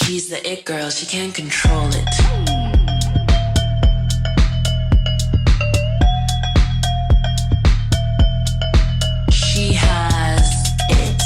She's the it girl, she can't control it. She has it.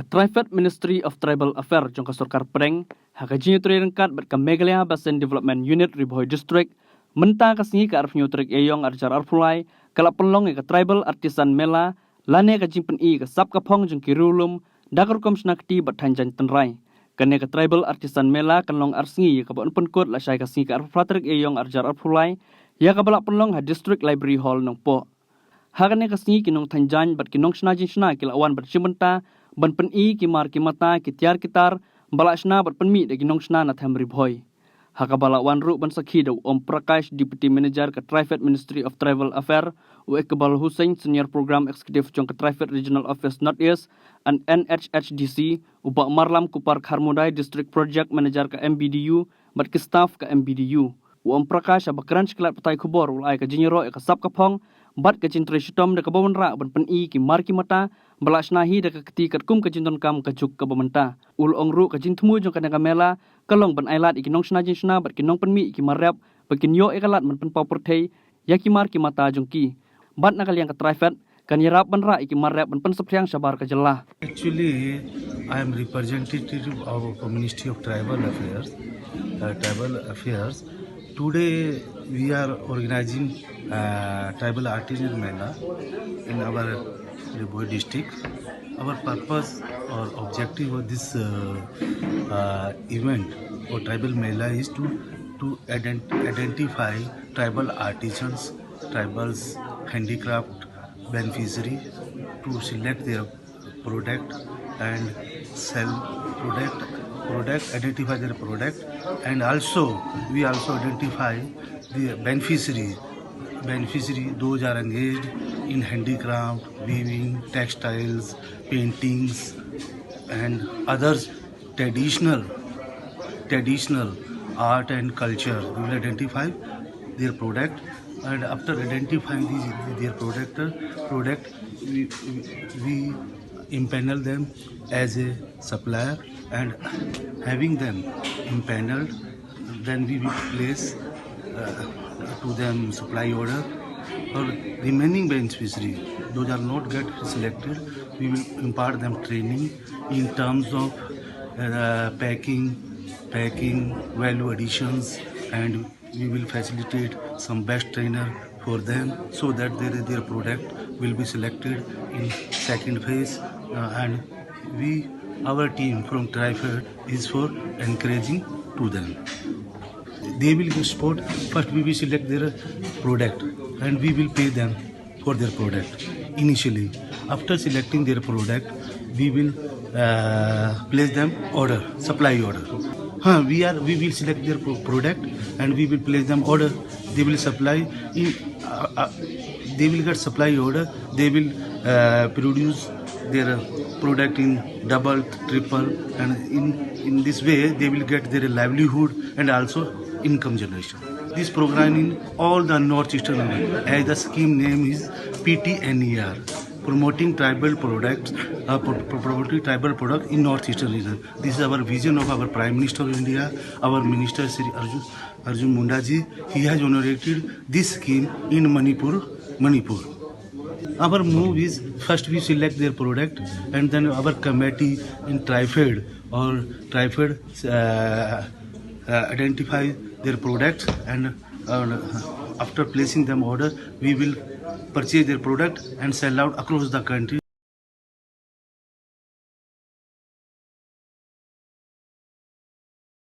Private Ministry of Tribal Affairs jong Surkar Preng hakaji nyutri rengkat ber Meghalaya Basin Development Unit Riboy District menta kasingi ka arf nyutrik eyong arjar arfulai kalap pelong ke Tribal Artisan Mela lane ka jingpen i ke sap kapong jong kirulum dagar kom snakti bat Thain Tynrai kane ke Tribal Artisan Mela kanlong arsingi ka bon penkot la syai kasingi ka arflatrik eyong arjar arfulai ya ka balak pelong ha District Library Hall nong po hakane kasingi kinong Thain bat kinong Shna kilawan bat chimenta ban pen i kimar kimata kitiar kitar balak Shna bat penmi de ginong Shna na tham ribhoy haka balak wan ru ban sakhi do Om Prakash Deputy Manager ke Private Ministry of Tribal Affairs u Iqbal Hussein Senior Program Executive jong ke Private Regional Office North East and NHHDC u Bak Marlam Kupar Kharmudai District Project Manager ke MBDU bat ke staff ke MBDU u Om Prakash abakran sklat patai khubor ulai ke jinyero ke sap kapong bat ke cintri shitom de ke bawenra ban pen i kimar kimata balak Shnahi de keti katkum ke jinton kam kajuk ke bementa ul ongru ke jintmu jong kana kamela kalong ban ailat ikinong Shna bat kinong penmi kimarap bakin yo ekalat men pen pauperthei yakimar kimata jongki bat nakal yang ke trafet kan yarap banra ikimarap men pen sephyang sabar ke jelah. Actually, I am representative of Ministry of Tribal Affairs. Today we are organizing Tribal Artisan Mela in our Riboy district. Our purpose or objective of this event or Tribal Mela is to identify tribal artisans, tribals, handicraft beneficiary, to select their product and sell identify their product, and also we also identify the beneficiary those are engaged in handicraft, weaving, textiles, paintings and others traditional art and culture. We will identify their product, and after identifying their product we impanel them as a supplier, and having them impaneled, then we will place to them supply order. For remaining beneficiary, those are not get selected, we will impart them training in terms of packing, value additions, and we will facilitate some best trainer for them so that their product will be selected in second phase, and our team from Tynrai is for encouraging to them. They will give support. First we will select their product and we will pay them for their product initially. After selecting their product, we will place them order, supply order. We will select their product and we will place them order. They will supply in. They will get supply order. They will produce their product in double, triple, and in this way they will get their livelihood and also income generation. This program in all the northeastern region, as the scheme name is PTNER, promoting tribal products, promoting tribal product in northeastern region. This is our vision of our Prime Minister of India, our Minister Sri Arjun Mundaji. He has inaugurated this scheme in Manipur. Our move is first we select their product, and then our committee in Tryfed identify their products, and after placing them order, we will purchase their product and sell out across the country.